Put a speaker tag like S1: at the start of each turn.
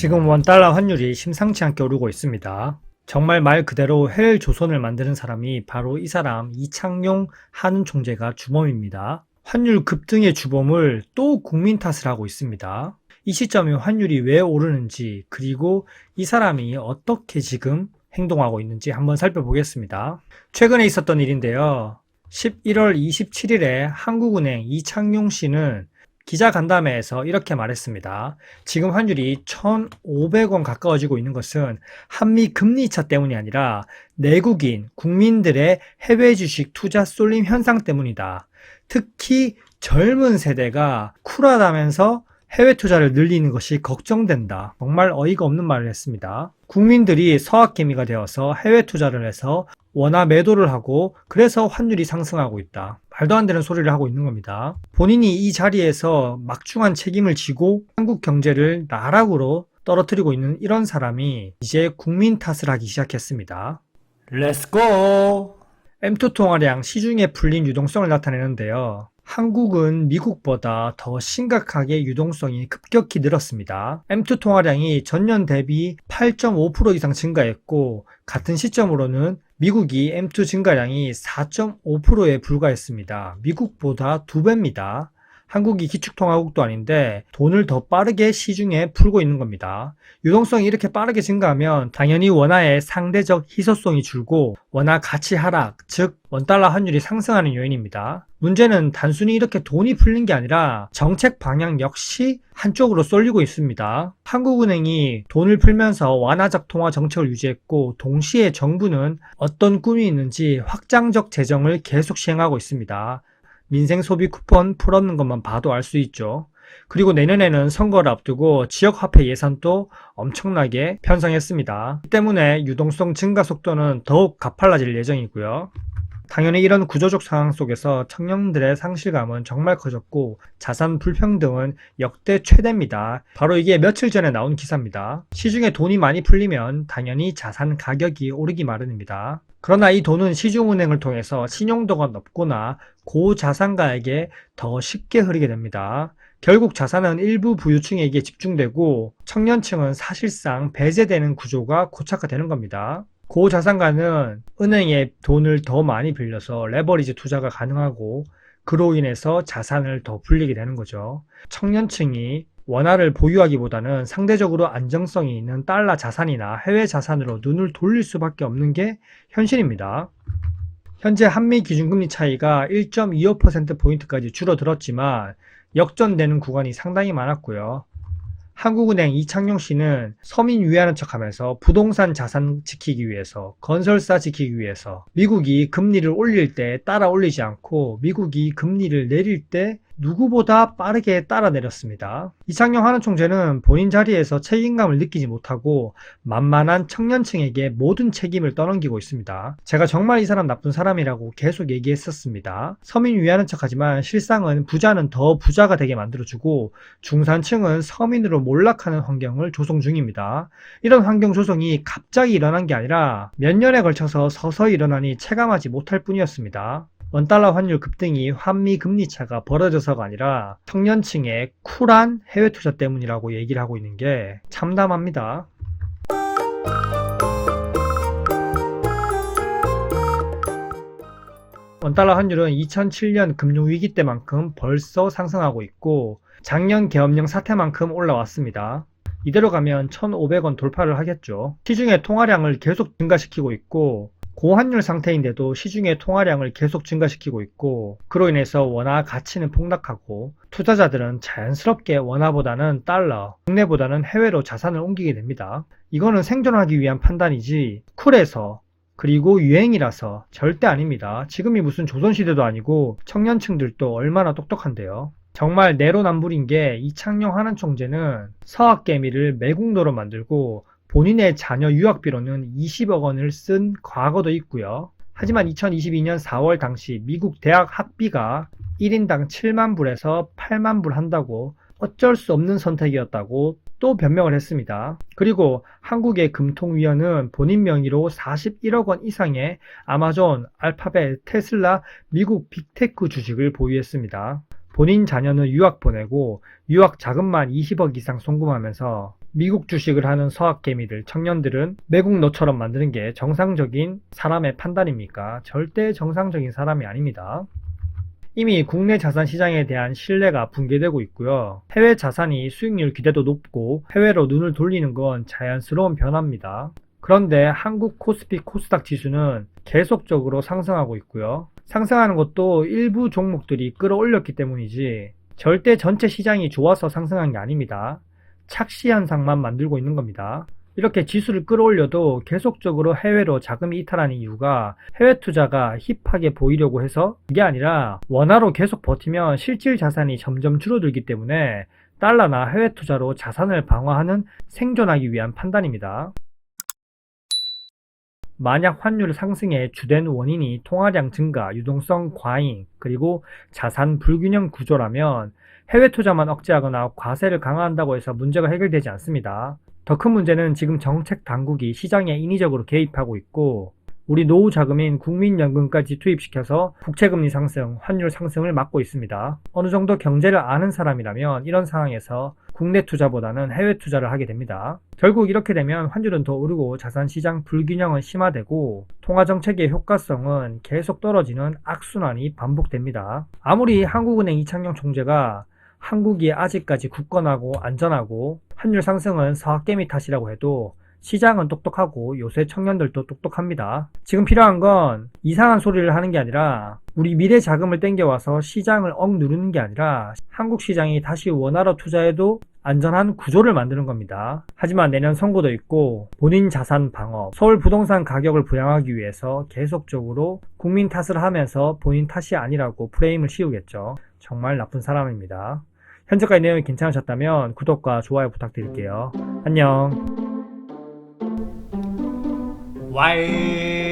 S1: 지금 원달러 환율이 심상치 않게 오르고 있습니다. 정말 말 그대로 헬조선을 만드는 사람이 바로 이 사람 이창용 한은 총재가 주범입니다. 환율 급등의 주범을 또 국민 탓을 하고 있습니다. 이 시점에 환율이 왜 오르는지, 그리고 이 사람이 어떻게 지금 행동하고 있는지 한번 살펴보겠습니다. 최근에 있었던 일인데요. 11월 27일에 한국은행 이창용 씨는 기자간담회에서 이렇게 말했습니다. 지금 환율이 1,500원 가까워지고 있는 것은 한미 금리차 때문이 아니라 내국인, 국민들의 해외 주식 투자 쏠림 현상 때문이다. 특히 젊은 세대가 쿨하다면서 해외 투자를 늘리는 것이 걱정된다. 정말 어이가 없는 말을 했습니다. 국민들이 서학개미가 되어서 해외 투자를 해서 원화 매도를 하고 그래서 환율이 상승하고 있다. 말도 안 되는 소리를 하고 있는 겁니다. 본인이 이 자리에서 막중한 책임을 지고 한국 경제를 나락으로 떨어뜨리고 있는 이런 사람이 이제 국민 탓을 하기 시작했습니다. 렛츠고! M2 통화량 시중에 풀린 유동성을 나타내는데요. 한국은 미국보다 더 심각하게 유동성이 급격히 늘었습니다. M2 통화량이 전년 대비 8.5% 이상 증가했고 같은 시점으로는 미국이 M2 증가량이 4.5%에 불과했습니다. 미국보다 2배입니다. 한국이 기축통화국도 아닌데 돈을 더 빠르게 시중에 풀고 있는 겁니다. 유동성이 이렇게 빠르게 증가하면 당연히 원화의 상대적 희소성이 줄고 원화 가치 하락, 즉 원달러 환율이 상승하는 요인입니다. 문제는 단순히 이렇게 돈이 풀린 게 아니라 정책 방향 역시 한쪽으로 쏠리고 있습니다. 한국은행이 돈을 풀면서 완화적 통화 정책을 유지했고 동시에 정부는 어떤 꿈이 있는지 확장적 재정을 계속 시행하고 있습니다. 민생 소비 쿠폰 풀었는 것만 봐도 알 수 있죠. 그리고 내년에는 선거를 앞두고 지역화폐 예산도 엄청나게 편성했습니다. 이 때문에 유동성 증가 속도는 더욱 가팔라질 예정이고요. 당연히 이런 구조적 상황 속에서 청년들의 상실감은 정말 커졌고 자산 불평등은 역대 최대입니다. 바로 이게 며칠 전에 나온 기사입니다. 시중에 돈이 많이 풀리면 당연히 자산 가격이 오르기 마련입니다. 그러나 이 돈은 시중은행을 통해서 신용도가 높거나 고자산가에게 더 쉽게 흐르게 됩니다. 결국 자산은 일부 부유층에게 집중되고 청년층은 사실상 배제되는 구조가 고착화되는 겁니다. 고자산가는 은행에 돈을 더 많이 빌려서 레버리지 투자가 가능하고 그로 인해서 자산을 더 불리게 되는 거죠. 청년층이 원화를 보유하기보다는 상대적으로 안정성이 있는 달러 자산이나 해외 자산으로 눈을 돌릴 수밖에 없는 게 현실입니다. 현재 한미 기준금리 차이가 1.25%포인트까지 줄어들었지만 역전되는 구간이 상당히 많았고요. 한국은행 이창용 씨는 서민 위하는 척하면서 부동산 자산 지키기 위해서, 건설사 지키기 위해서 미국이 금리를 올릴 때 따라 올리지 않고 미국이 금리를 내릴 때 누구보다 빠르게 따라 내렸습니다. 이창용 한은 총재는 본인 자리에서 책임감을 느끼지 못하고 만만한 청년층에게 모든 책임을 떠넘기고 있습니다. 제가 정말 이 사람 나쁜 사람이라고 계속 얘기했었습니다. 서민 위하는 척하지만 실상은 부자는 더 부자가 되게 만들어주고 중산층은 서민으로 몰락하는 환경을 조성 중입니다. 이런 환경 조성이 갑자기 일어난 게 아니라 몇 년에 걸쳐서 서서히 일어나니 체감하지 못할 뿐이었습니다. 원달러 환율 급등이 한미 금리차가 벌어져서가 아니라 청년층의 쿨한 해외 투자 때문이라고 얘기를 하고 있는 게 참담합니다. 원달러 환율은 2007년 금융위기 때만큼 벌써 상승하고 있고 작년 계엄령 사태만큼 올라왔습니다. 이대로 가면 1,500원 돌파를 하겠죠. 시중의 통화량을 계속 증가시키고 있고 고환율 상태인데도 시중의 통화량을 계속 증가시키고 있고 그로 인해서 원화 가치는 폭락하고 투자자들은 자연스럽게 원화보다는 달러, 국내보다는 해외로 자산을 옮기게 됩니다. 이거는 생존하기 위한 판단이지 쿨해서 그리고 유행이라서 절대 아닙니다. 지금이 무슨 조선시대도 아니고 청년층들도 얼마나 똑똑한데요. 정말 내로남불인 게 이창용 한은 총재는 서학개미를 매국노로 만들고 본인의 자녀 유학비로는 20억 원을 쓴 과거도 있고요. 하지만 2022년 4월 당시 미국 대학 학비가 1인당 7만 불에서 8만 불 한다고 어쩔 수 없는 선택이었다고 또 변명을 했습니다. 그리고 한국의 금통위원은 본인 명의로 41억 원 이상의 아마존, 알파벳, 테슬라, 미국 빅테크 주식을 보유했습니다. 본인 자녀는 유학 보내고 유학 자금만 20억 이상 송금하면서 미국 주식을 하는 서학개미들, 청년들은 매국 노처럼 만드는 게 정상적인 사람의 판단입니까? 절대 정상적인 사람이 아닙니다. 이미 국내 자산 시장에 대한 신뢰가 붕괴되고 있고요. 해외 자산이 수익률 기대도 높고 해외로 눈을 돌리는 건 자연스러운 변화입니다. 그런데 한국 코스피 코스닥 지수는 계속적으로 상승하고 있고요. 상승하는 것도 일부 종목들이 끌어올렸기 때문이지 절대 전체 시장이 좋아서 상승한 게 아닙니다. 착시 현상만 만들고 있는 겁니다. 이렇게 지수를 끌어올려도 계속적으로 해외로 자금이 이탈하는 이유가 해외 투자가 힙하게 보이려고 해서 그게 아니라 원화로 계속 버티면 실질 자산이 점점 줄어들기 때문에 달러나 해외 투자로 자산을 방어하는 생존하기 위한 판단입니다. 만약 환율 상승의 주된 원인이 통화량 증가, 유동성 과잉, 그리고 자산 불균형 구조라면 해외 투자만 억제하거나 과세를 강화한다고 해서 문제가 해결되지 않습니다. 더 큰 문제는 지금 정책 당국이 시장에 인위적으로 개입하고 있고 우리 노후 자금인 국민연금까지 투입시켜서 국채금리 상승, 환율 상승을 막고 있습니다. 어느 정도 경제를 아는 사람이라면 이런 상황에서 국내 투자보다는 해외 투자를 하게 됩니다. 결국 이렇게 되면 환율은 더 오르고 자산시장 불균형은 심화되고 통화정책의 효과성은 계속 떨어지는 악순환이 반복됩니다. 아무리 한국은행 이창용 총재가 한국이 아직까지 굳건하고 안전하고 환율 상승은 서학개미 탓이라고 해도 시장은 똑똑하고 요새 청년들도 똑똑합니다. 지금 필요한 건 이상한 소리를 하는 게 아니라 우리 미래 자금을 땡겨와서 시장을 억누르는 게 아니라 한국 시장이 다시 원화로 투자해도 안전한 구조를 만드는 겁니다. 하지만 내년 선거도 있고 본인 자산 방어, 서울 부동산 가격을 부양하기 위해서 계속적으로 국민 탓을 하면서 본인 탓이 아니라고 프레임을 씌우겠죠. 정말 나쁜 사람입니다. 현재까지 내용이 괜찮으셨다면 구독과 좋아요 부탁드릴게요. 안녕.
S2: 와이